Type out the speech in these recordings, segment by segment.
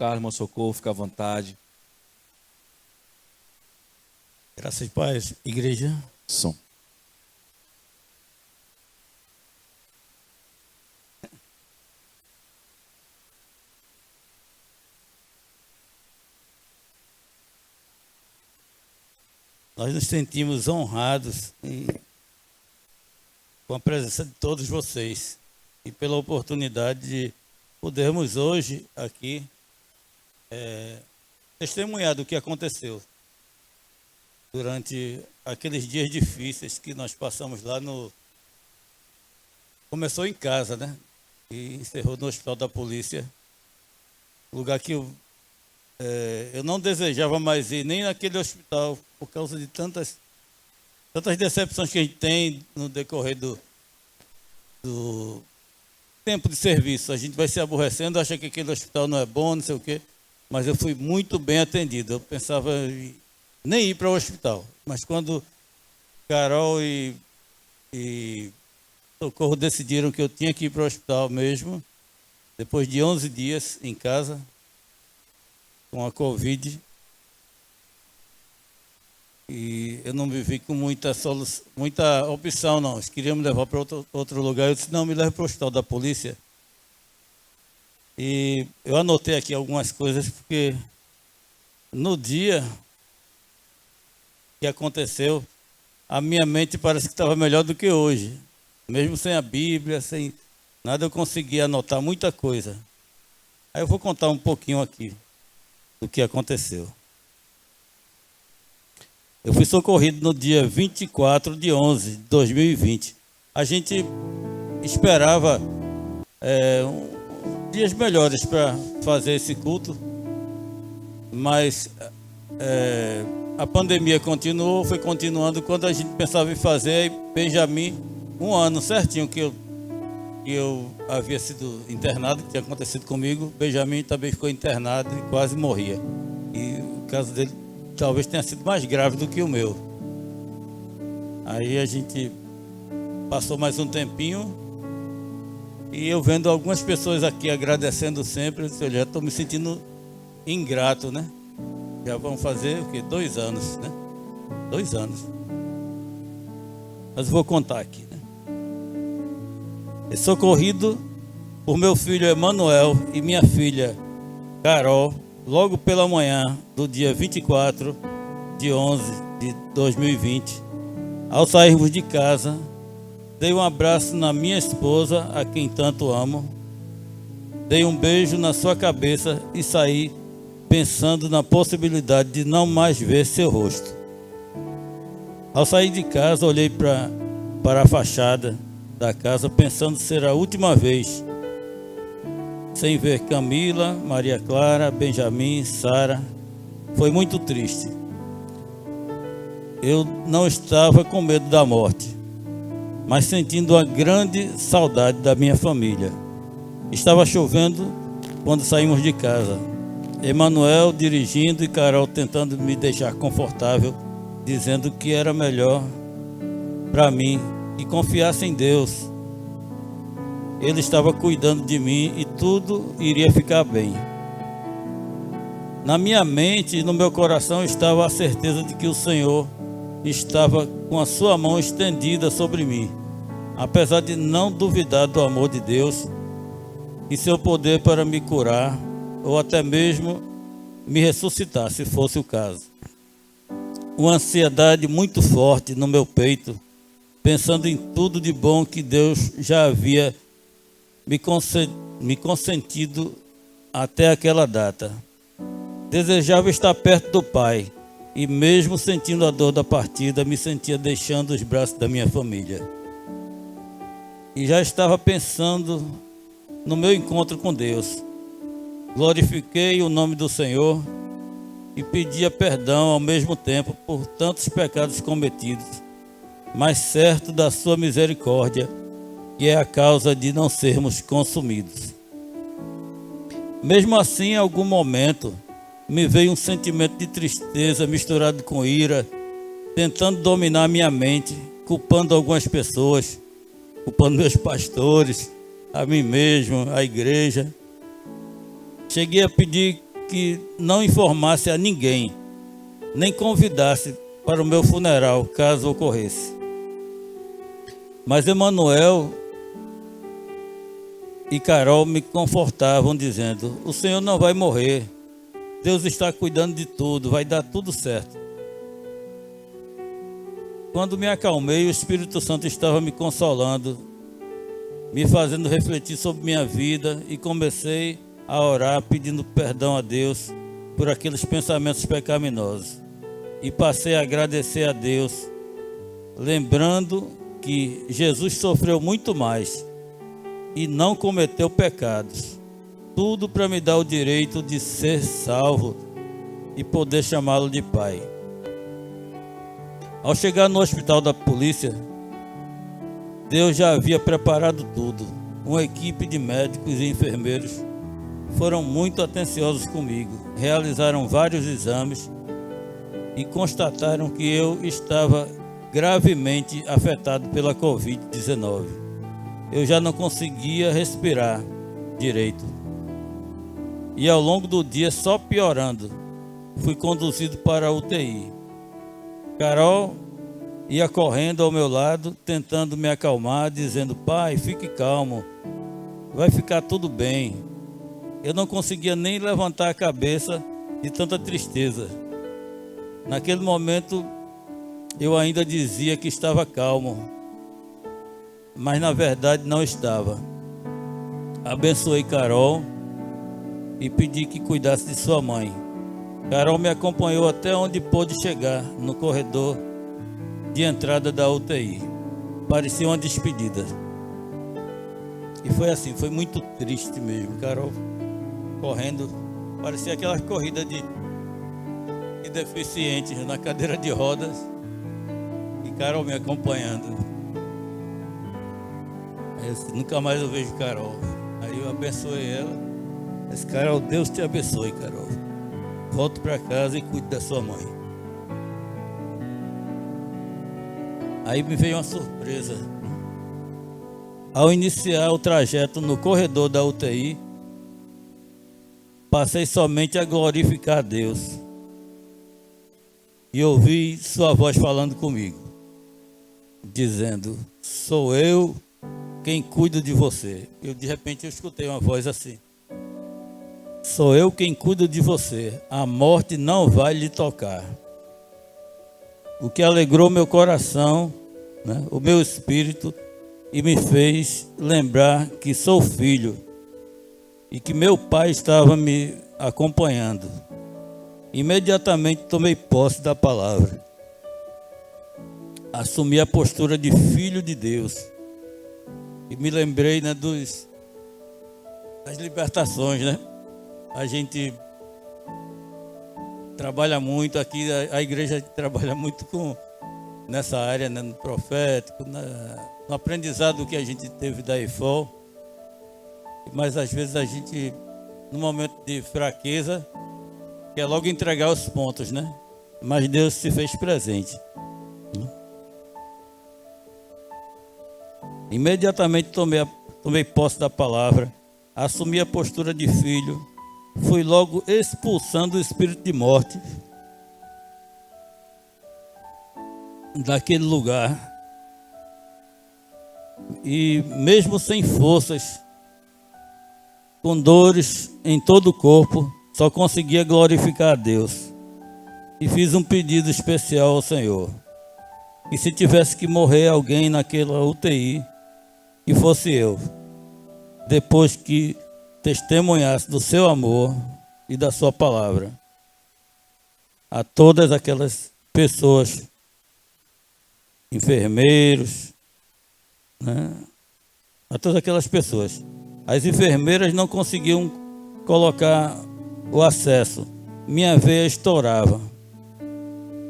Carlos, irmão Socorro, fica à vontade. Graças e paz, igreja. Som. Nós nos sentimos honrados com a presença de todos vocês e pela oportunidade de podermos hoje aqui testemunhar do que aconteceu durante aqueles dias difíceis que nós passamos lá no... Começou em casa, né? E encerrou no Hospital da Polícia, lugar que eu não desejava mais ir nem naquele hospital por causa de tantas decepções que a gente tem no decorrer do tempo de serviço. A gente vai se aborrecendo, acha que aquele hospital não é bom, não sei o quê, mas eu fui muito bem atendido. Eu pensava em nem ir para o hospital, mas quando Carol e Socorro decidiram que eu tinha que ir para o hospital mesmo, depois de 11 dias em casa, com a Covid, e eu não me vi com muita opção, não. Eles queriam me levar para outro lugar. Eu disse, não, me leve para o hospital da polícia. E eu anotei aqui algumas coisas, porque no dia que aconteceu, a minha mente parece que estava melhor do que hoje. Mesmo sem a Bíblia, sem nada, eu consegui anotar muita coisa. Aí eu vou contar um pouquinho aqui do que aconteceu. Eu fui socorrido no dia 24 de 11 de 2020. A gente esperava dias melhores para fazer esse culto, mas a pandemia foi continuando. Quando a gente pensava em fazer, Benjamin, um ano certinho que eu havia sido internado, que tinha acontecido comigo, Benjamin também ficou internado e quase morria. E o caso dele talvez tenha sido mais grave do que o meu. Aí a gente passou mais um tempinho e eu vendo algumas pessoas aqui agradecendo sempre, eu disse, eu já estou me sentindo ingrato, né? Já vão fazer o quê? 2 anos, né? 2 anos. Mas vou contar aqui, né? É socorrido por meu filho Emanuel e minha filha Carol, logo pela manhã do dia 24 de 11 de 2020. Ao sairmos de casa, dei um abraço na minha esposa, a quem tanto amo, dei um beijo na sua cabeça e saí pensando na possibilidade de não mais ver seu rosto. Ao sair de casa, olhei para a fachada da casa, pensando ser a última vez, sem ver Camila, Maria Clara, Benjamin, Sara. Foi muito triste. Eu não estava com medo da morte, mas sentindo uma grande saudade da minha família. Estava chovendo quando saímos de casa. Emanuel dirigindo e Carol tentando me deixar confortável, dizendo que era melhor para mim que confiasse em Deus. Ele estava cuidando de mim e tudo iria ficar bem. Na minha mente e no meu coração estava a certeza de que o Senhor estava com a sua mão estendida sobre mim, apesar de não duvidar do amor de Deus e seu poder para me curar ou até mesmo me ressuscitar, se fosse o caso. Uma ansiedade muito forte no meu peito, pensando em tudo de bom que Deus já havia me consentido até aquela data. Desejava estar perto do Pai e mesmo sentindo a dor da partida, me sentia deixando os braços da minha família. E já estava pensando no meu encontro com Deus. Glorifiquei o nome do Senhor e pedia perdão ao mesmo tempo por tantos pecados cometidos, mas certo da sua misericórdia, que é a causa de não sermos consumidos. Mesmo assim, em algum momento, me veio um sentimento de tristeza misturado com ira, tentando dominar minha mente, culpando algumas pessoas, culpando meus pastores, a mim mesmo, a igreja. Cheguei a pedir que não informasse a ninguém, nem convidasse para o meu funeral, caso ocorresse. Mas Emanuel e Carol me confortavam, dizendo: o Senhor não vai morrer, Deus está cuidando de tudo, vai dar tudo certo. Quando me acalmei, o Espírito Santo estava me consolando, me fazendo refletir sobre minha vida, e comecei a orar pedindo perdão a Deus por aqueles pensamentos pecaminosos. E passei a agradecer a Deus, lembrando que Jesus sofreu muito mais e não cometeu pecados. Tudo para me dar o direito de ser salvo e poder chamá-lo de Pai. Ao chegar no hospital da polícia, Deus já havia preparado tudo. Uma equipe de médicos e enfermeiros foram muito atenciosos comigo. Realizaram vários exames e constataram que eu estava gravemente afetado pela Covid-19. Eu já não conseguia respirar direito. E ao longo do dia, só piorando, fui conduzido para a UTI. Carol ia correndo ao meu lado, tentando me acalmar, dizendo: pai, fique calmo, vai ficar tudo bem. Eu não conseguia nem levantar a cabeça de tanta tristeza. Naquele momento, eu ainda dizia que estava calmo, mas na verdade não estava. Abençoei Carol e pedi que cuidasse de sua mãe. Carol me acompanhou até onde pôde chegar, no corredor de entrada da UTI. Parecia uma despedida. E foi assim, foi muito triste mesmo. Carol correndo, parecia aquela corrida de deficientes na cadeira de rodas, e Carol me acompanhando. Eu nunca mais eu vejo Carol. Aí eu abençoei ela. Mas Carol, Deus te abençoe, Carol. Volte para casa e cuide da sua mãe. Aí me veio uma surpresa. Ao iniciar o trajeto no corredor da UTI, passei somente a glorificar a Deus. E ouvi sua voz falando comigo, dizendo: sou eu quem cuido de você. De repente eu escutei uma voz assim: sou eu quem cuido de você, a morte não vai lhe tocar. O que alegrou meu coração, né, o meu espírito, e me fez lembrar que sou filho e que meu pai estava me acompanhando. Imediatamente tomei posse da palavra. Assumi a postura de filho de Deus. E me lembrei, né, das libertações, né? A gente trabalha muito aqui, a igreja trabalha muito nessa área, né, no profético, no aprendizado que a gente teve da EFOL. Mas às vezes a gente, no momento de fraqueza, quer logo entregar os pontos, né? Mas Deus se fez presente. Imediatamente tomei posse da palavra, assumi a postura de filho, fui logo expulsando o espírito de morte daquele lugar. E mesmo sem forças, com dores em todo o corpo, só conseguia glorificar a Deus. E fiz um pedido especial ao Senhor: que se tivesse que morrer alguém naquela UTI, que fosse eu, depois que testemunhasse do seu amor e da sua palavra a todas aquelas pessoas, enfermeiros, né? A todas aquelas pessoas. As enfermeiras não conseguiam colocar o acesso. Minha veia estourava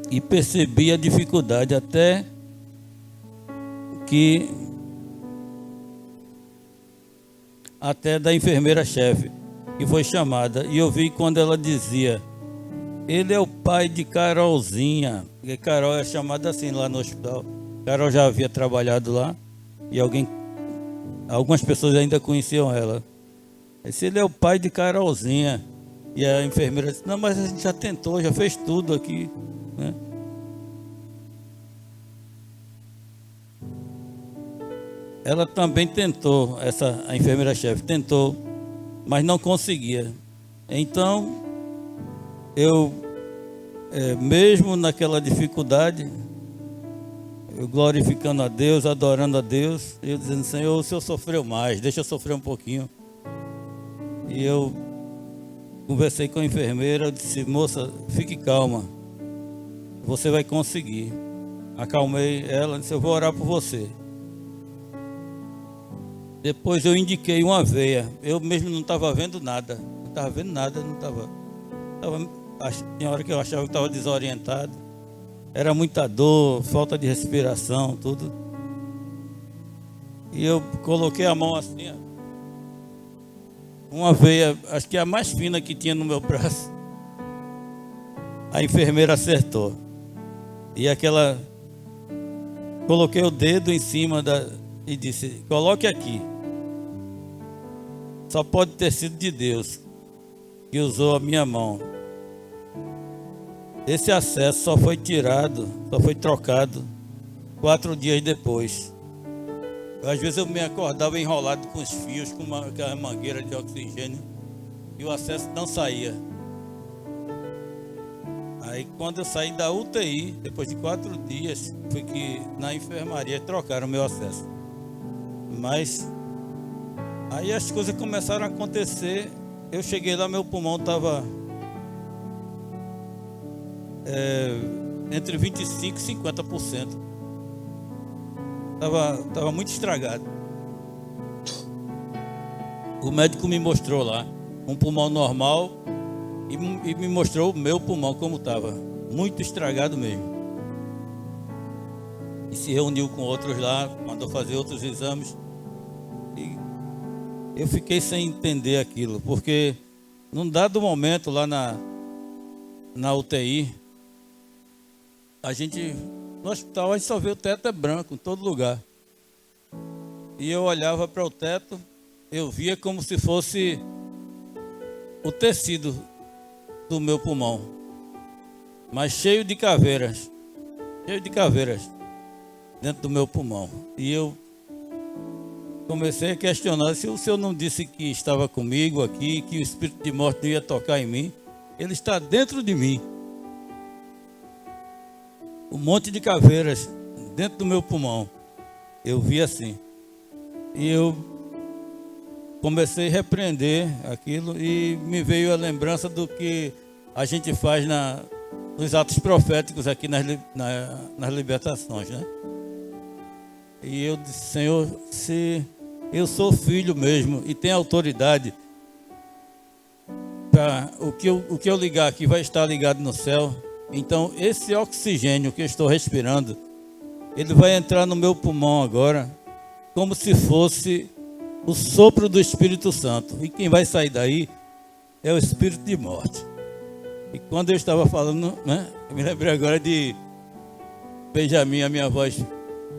e percebi a dificuldade até da enfermeira-chefe, que foi chamada, e eu vi quando ela dizia: ele é o pai de Carolzinha, porque Carol é chamada assim lá no hospital. Carol já havia trabalhado lá e algumas pessoas ainda conheciam ela. Esse ele é o pai de Carolzinha. E a enfermeira disse: não, mas a gente já tentou, já fez tudo aqui, né? Ela também tentou, a enfermeira-chefe tentou, mas não conseguia. Então, eu, mesmo naquela dificuldade, eu glorificando a Deus, adorando a Deus, eu dizendo: Senhor, o Senhor sofreu mais, deixa eu sofrer um pouquinho. E eu conversei com a enfermeira, eu disse: moça, fique calma, você vai conseguir. Acalmei ela, disse: eu vou orar por você. Depois eu indiquei uma veia. Eu mesmo não estava vendo nada. Não estava vendo nada, não estava. Tinha hora que eu achava que estava desorientado. Era muita dor, falta de respiração, tudo. E eu coloquei a mão assim, uma veia, acho que a mais fina que tinha no meu braço. A enfermeira acertou. E aquela... Coloquei o dedo em cima e disse: coloque aqui. Só pode ter sido de Deus que usou a minha mão. Esse acesso só foi tirado, só foi trocado 4 dias depois. Às vezes eu me acordava enrolado com os fios, com aquela mangueira de oxigênio, e o acesso não saía. Aí quando eu saí da UTI, depois de 4 dias, foi que na enfermaria trocaram o meu acesso. Mas aí as coisas começaram a acontecer. Eu cheguei lá, meu pulmão estava entre 25% e 50%. Estava muito estragado. O médico me mostrou lá um pulmão normal e me mostrou o meu pulmão como estava. Muito estragado mesmo. E se reuniu com outros lá, mandou fazer outros exames. E eu fiquei sem entender aquilo, porque num dado momento lá na UTI, no hospital a gente só vê o teto é branco em todo lugar. E eu olhava para o teto, eu via como se fosse o tecido do meu pulmão, mas cheio de caveiras dentro do meu pulmão. E eu comecei a questionar: se o Senhor não disse que estava comigo aqui, que o espírito de morte não ia tocar em mim, ele está dentro de mim. Um monte de caveiras dentro do meu pulmão. Eu vi assim. E eu comecei a repreender aquilo e me veio a lembrança do que a gente faz nos atos proféticos aqui nas libertações, né? E eu disse: Senhor, se eu sou filho mesmo e tenho autoridade para o que eu ligar aqui vai estar ligado no céu. Então esse oxigênio que eu estou respirando, ele vai entrar no meu pulmão agora como se fosse o sopro do Espírito Santo. E quem vai sair daí é o espírito de morte. E quando eu estava falando, né, eu me lembrei agora de Benjamin, a minha voz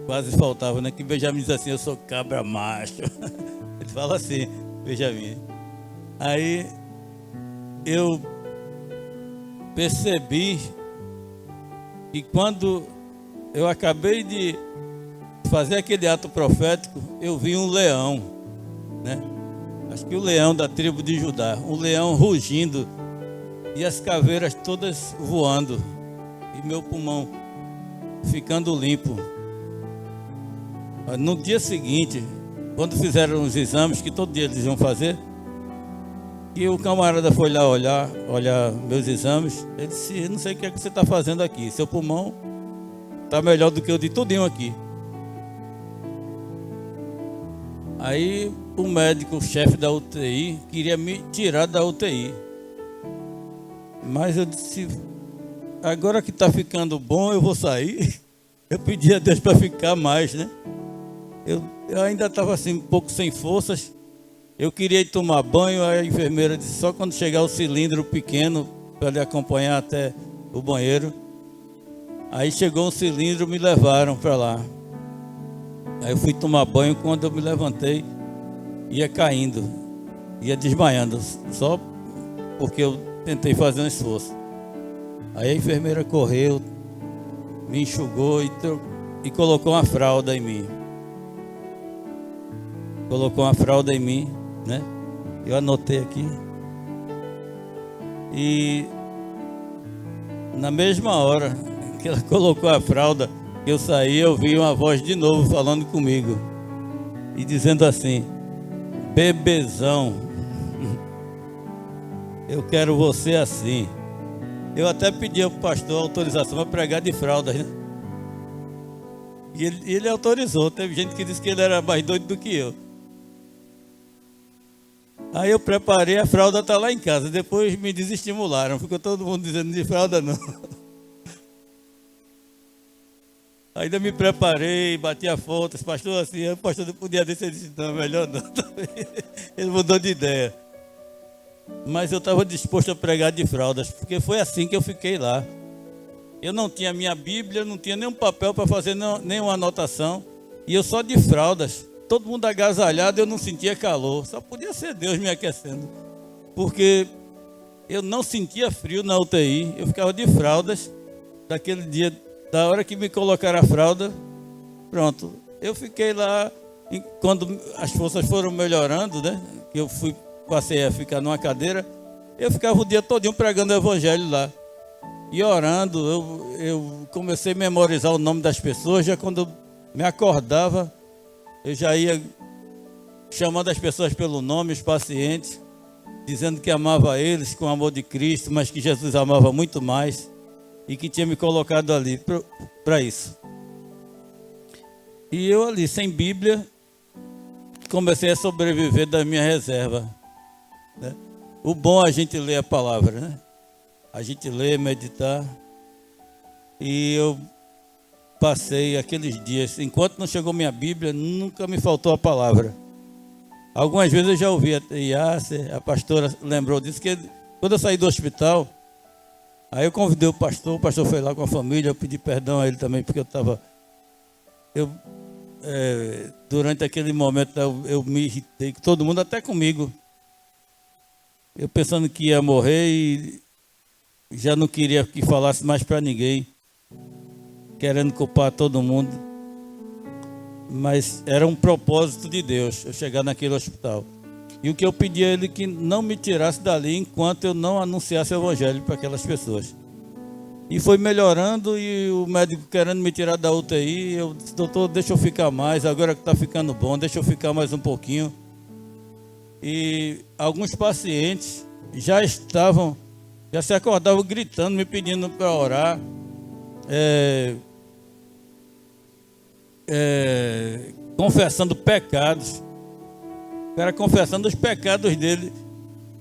quase faltava, né? Que Benjamin diz assim: eu sou cabra macho. Ele fala assim, Benjamin. Aí eu percebi que quando eu acabei de fazer aquele ato profético, eu vi um leão, né? Acho que o leão da tribo de Judá, um leão rugindo e as caveiras todas voando e meu pulmão ficando limpo. No dia seguinte, quando fizeram os exames, que todo dia eles iam fazer, e o camarada foi lá olhar meus exames, ele disse: não sei o que é que você está fazendo aqui, seu pulmão está melhor do que o de tudinho aqui. Aí o médico, o chefe da UTI, queria me tirar da UTI. Mas eu disse: agora que está ficando bom, eu vou sair. Eu pedi a Deus para ficar mais, né? Eu ainda estava assim, um pouco sem forças. Eu queria ir tomar banho, a enfermeira disse: só quando chegar o cilindro pequeno para lhe acompanhar até o banheiro. Aí chegou um cilindro, me levaram para lá. Aí eu fui tomar banho, quando eu me levantei, ia caindo, ia desmaiando, só porque eu tentei fazer um esforço. Aí a enfermeira correu, me enxugou e colocou uma fralda em mim. Colocou uma fralda em mim, né? Eu anotei aqui. E na mesma hora que ela colocou a fralda, que eu saí, eu vi uma voz de novo falando comigo e dizendo assim: bebezão, eu quero você assim. Eu até pedi ao pastor autorização para pregar de fraldas, né? E ele autorizou. Teve gente que disse que ele era mais doido do que eu. Aí eu preparei, a fralda está lá em casa. Depois me desestimularam. Ficou todo mundo dizendo de fralda não. Ainda me preparei, bati a foto. Esse pastor assim, o pastor não podia descer. Ele disse, não, melhor não. Ele mudou de ideia. Mas eu estava disposto a pregar de fraldas, porque foi assim que eu fiquei lá. Eu não tinha minha Bíblia, não tinha nenhum papel para fazer nenhuma anotação. E eu só de fraldas. Todo mundo agasalhado, eu não sentia calor. Só podia ser Deus me aquecendo. Porque eu não sentia frio na UTI. Eu ficava de fraldas. Daquele dia, da hora que me colocaram a fralda, pronto. Eu fiquei lá, quando as forças foram melhorando, né? Eu passei a ficar numa cadeira. Eu ficava o dia todinho pregando o evangelho lá. E orando, eu comecei a memorizar o nome das pessoas. Já quando eu me acordava, eu já ia chamando as pessoas pelo nome, os pacientes, dizendo que amava eles com o amor de Cristo, mas que Jesus amava muito mais e que tinha me colocado ali para isso. E eu ali, sem Bíblia, comecei a sobreviver da minha reserva, né? O bom é a gente ler a palavra, né? A gente lê, meditar. E eu passei aqueles dias, enquanto não chegou minha Bíblia, nunca me faltou a palavra. Algumas vezes eu já ouvi a Yasser, a pastora lembrou disso, que quando eu saí do hospital, aí eu convidei o pastor foi lá com a família, eu pedi perdão a ele também, porque durante aquele momento eu me irritei com todo mundo, até comigo. Eu pensando que ia morrer e já não queria que falasse mais para ninguém, querendo culpar todo mundo. Mas era um propósito de Deus, eu chegar naquele hospital. E o que eu pedi a ele, que não me tirasse dali enquanto eu não anunciasse o evangelho para aquelas pessoas. E foi melhorando, e o médico querendo me tirar da UTI, eu disse, doutor, deixa eu ficar mais, agora que está ficando bom, deixa eu ficar mais um pouquinho. E alguns pacientes já se acordavam gritando, me pedindo para orar. Confessando pecados. O cara confessando os pecados dele,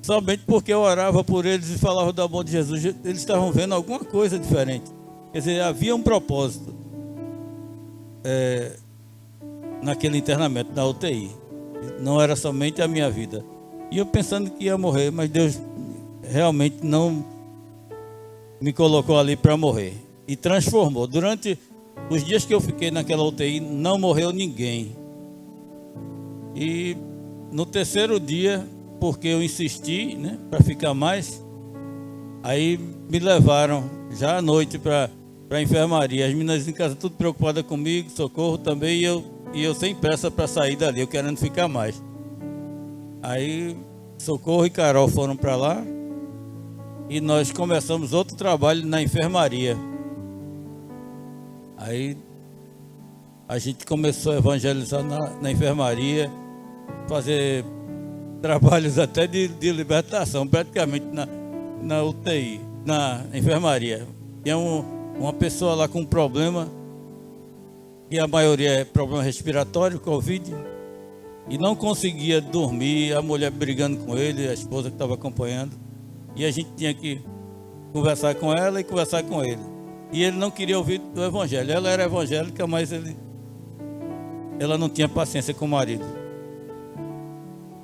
somente porque eu orava por eles e falava do amor de Jesus. Eles estavam vendo alguma coisa diferente. Quer dizer, havia um propósito naquele internamento, na UTI. Não era somente a minha vida. E eu pensando que ia morrer, mas Deus realmente não me colocou ali para morrer. E transformou. Durante os dias que eu fiquei naquela UTI, não morreu ninguém. E no terceiro dia, porque eu insisti, né, para ficar mais, aí me levaram já à noite para a enfermaria. As meninas em casa tudo preocupadas comigo, socorro também, e eu sem pressa para sair dali, eu querendo ficar mais. Aí Socorro e Carol foram para lá e nós começamos outro trabalho na enfermaria. Aí a gente começou a evangelizar na enfermaria, fazer trabalhos até de libertação, praticamente na UTI, na enfermaria. Tinha uma pessoa lá com um problema, que a maioria é problema respiratório, Covid, e não conseguia dormir, a mulher brigando com ele, a esposa que estava acompanhando, e a gente tinha que conversar com ela e conversar com ele. E ele não queria ouvir o evangelho. Ela era evangélica, mas ela não tinha paciência com o marido.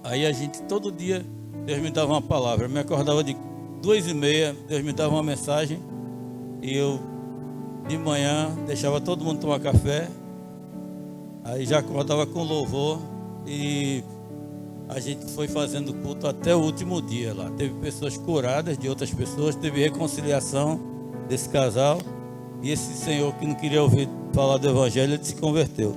Aí a gente, todo dia, Deus me dava uma palavra. Eu me acordava de 2h30, Deus me dava uma mensagem, e eu, de manhã, deixava todo mundo tomar café, aí já acordava com louvor, e a gente foi fazendo culto até o último dia lá. Teve pessoas curadas de outras pessoas, teve reconciliação desse casal. E esse senhor que não queria ouvir falar do evangelho, ele se converteu.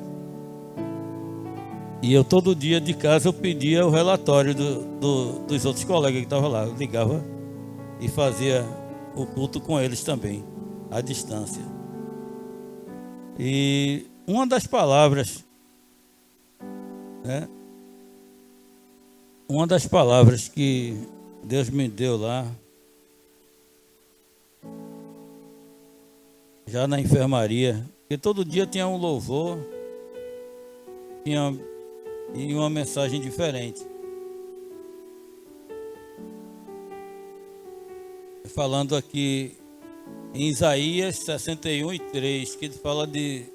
E eu todo dia de casa eu pedia o relatório dos outros colegas que estavam lá. Eu ligava e fazia o culto com eles também, à distância. E uma das palavras, né? Uma das palavras que Deus me deu lá, já na enfermaria, porque todo dia tinha um louvor, tinha e uma mensagem diferente. Falando aqui em Isaías 61:3, que ele fala de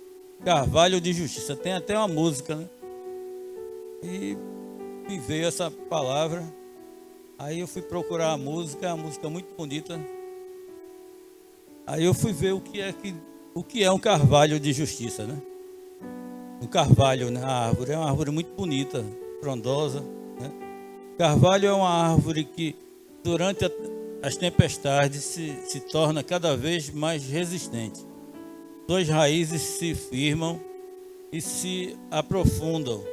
carvalho de justiça. Tem até uma música, né? E me veio essa palavra. Aí eu fui procurar a música, uma música muito bonita. Aí eu fui ver o que é um carvalho de justiça, né? Um carvalho, né? A árvore é uma árvore muito bonita, frondosa, né? Carvalho é uma árvore que durante as tempestades se torna cada vez mais resistente. Suas raízes se firmam e se aprofundam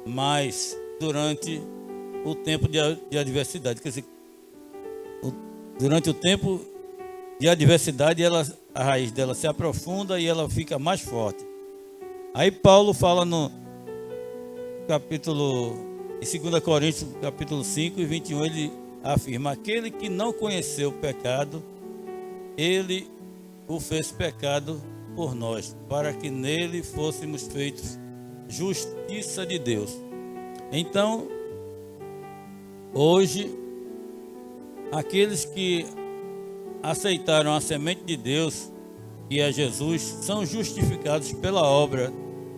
mais durante o tempo de adversidade. Quer dizer, durante o tempo de adversidade, a raiz dela se aprofunda e ela fica mais forte. Aí Paulo fala no capítulo, em 2 Coríntios, capítulo 5 e 21, ele afirma: aquele que não conheceu o pecado, ele o fez pecado por nós, para que nele fôssemos feitos justiça de Deus. Então, hoje, aqueles que aceitaram a semente de Deus, que é Jesus, são justificados pela obra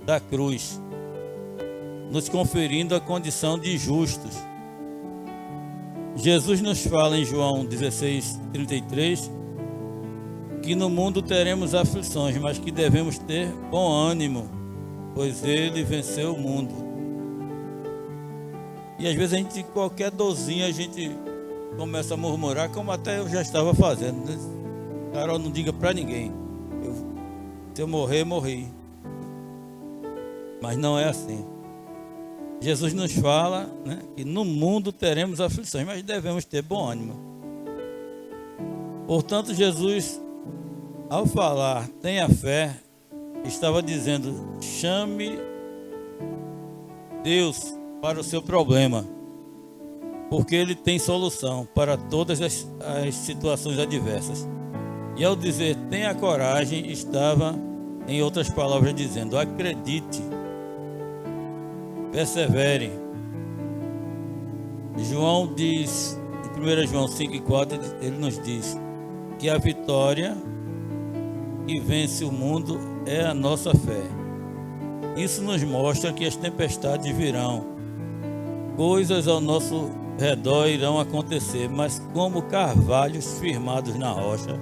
da cruz, nos conferindo a condição de justos. Jesus nos fala em João 16:33 que no mundo teremos aflições, mas que devemos ter bom ânimo, pois ele venceu o mundo. E às vezes qualquer dorzinha a gente começa a murmurar, como até eu já estava fazendo, né? Carol, não diga para ninguém. Se eu morrer, morri. Mas não é assim. Jesus nos fala, né, que no mundo teremos aflições, mas devemos ter bom ânimo. Portanto, Jesus, ao falar tenha fé, estava dizendo: chame Deus para o seu problema, porque Ele tem solução para todas as situações adversas. E ao dizer tenha coragem, estava, em outras palavras, dizendo: acredite, persevere. João diz, em 1 João 5:4, ele nos diz que a vitória que vence o mundo é a nossa fé. Isso nos mostra que as tempestades virão, coisas ao nosso redor irão acontecer, mas como carvalhos firmados na rocha,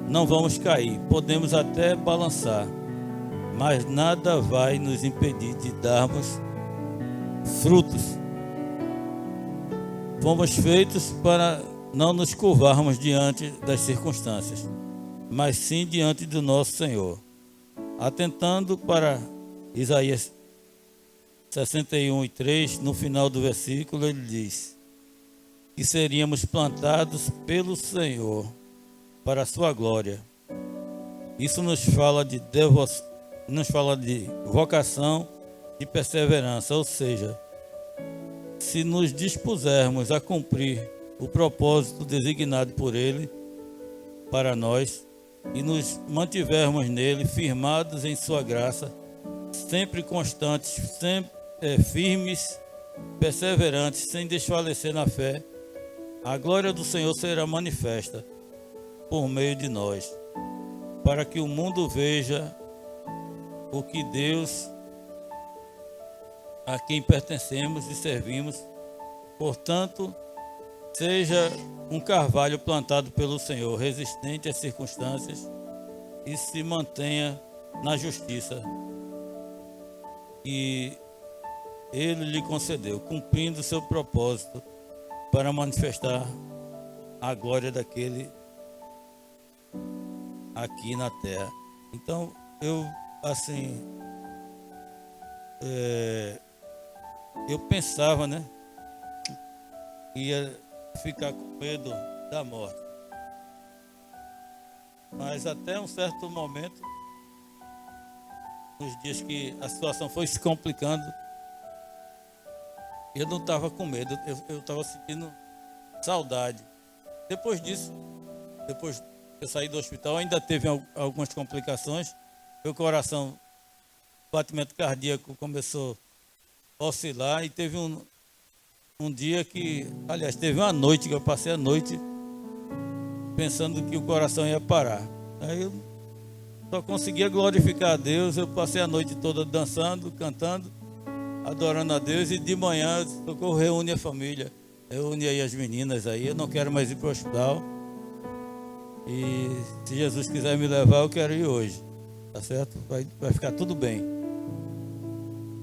não vamos cair. Podemos até balançar, mas nada vai nos impedir de darmos frutos. Fomos feitos para não nos curvarmos diante das circunstâncias, mas sim diante do nosso Senhor. Atentando para Isaías 61:3, no final do versículo, ele diz que seríamos plantados pelo Senhor para a sua glória. Isso nos fala de vocação e perseverança, ou seja, se nos dispusermos a cumprir o propósito designado por Ele para nós e nos mantivermos nele, firmados em sua graça, sempre constantes, sempre firmes, perseverantes, sem desfalecer na fé, a glória do Senhor será manifesta por meio de nós, para que o mundo veja o que Deus, a quem pertencemos e servimos. Portanto, seja um carvalho plantado pelo Senhor, resistente às circunstâncias, e se mantenha na justiça. E Ele lhe concedeu, cumprindo o seu propósito para manifestar a glória daquele aqui na terra. Então, eu, assim, eu pensava, né, que ia ficar com medo da morte. Mas até um certo momento, nos dias que a situação foi se complicando, eu não estava com medo, eu estava sentindo saudade. Depois disso, depois que eu saí do hospital, ainda teve algumas complicações. Meu coração, batimento cardíaco começou a oscilar e teve um dia que, aliás, teve uma noite que eu passei a noite pensando que o coração ia parar. Aí eu só conseguia glorificar a Deus. Eu passei a noite toda dançando, cantando, adorando a Deus. E de manhã, Socorro, reúne a família, reúne aí as meninas aí. Eu não quero mais ir para o hospital. E se Jesus quiser me levar, eu quero ir hoje. Tá certo? Vai ficar tudo bem.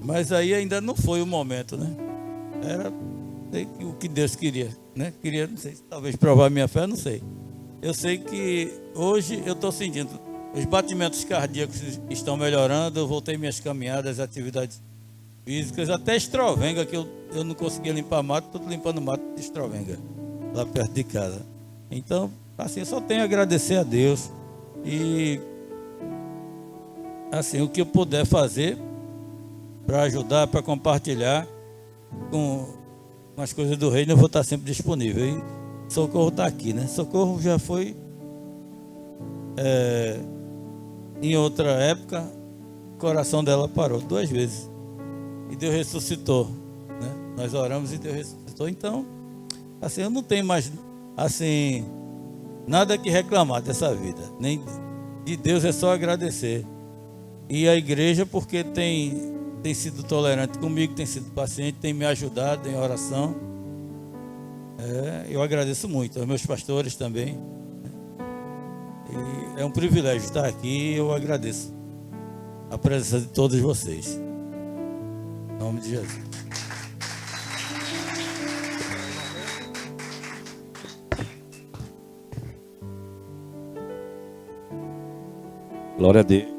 Mas aí ainda não foi o momento, né? Era o que Deus queria, né? Queria, não sei, talvez provar minha fé, não sei. Eu sei que hoje eu estou sentindo, os batimentos cardíacos estão melhorando, eu voltei minhas caminhadas, atividades físicas, até estrovenga, que eu não conseguia limpar mato, estou limpando mato de estrovenga, lá perto de casa. Então, assim, eu só tenho a agradecer a Deus e, assim, o que eu puder fazer para ajudar, para compartilhar com as coisas do reino, eu vou estar sempre disponível. E Socorro está aqui, né? Socorro já foi em outra época, o coração dela parou 2 vezes e Deus ressuscitou, né? Nós oramos e Deus ressuscitou. Então, assim, eu não tenho mais, assim, nada que reclamar dessa vida, nem de Deus, é só agradecer. E a igreja, porque tem sido tolerante comigo, tem sido paciente, tem me ajudado em oração. Eu agradeço muito aos meus pastores também. E é um privilégio estar aqui e eu agradeço a presença de todos vocês. Em nome de Jesus. Glória a Deus.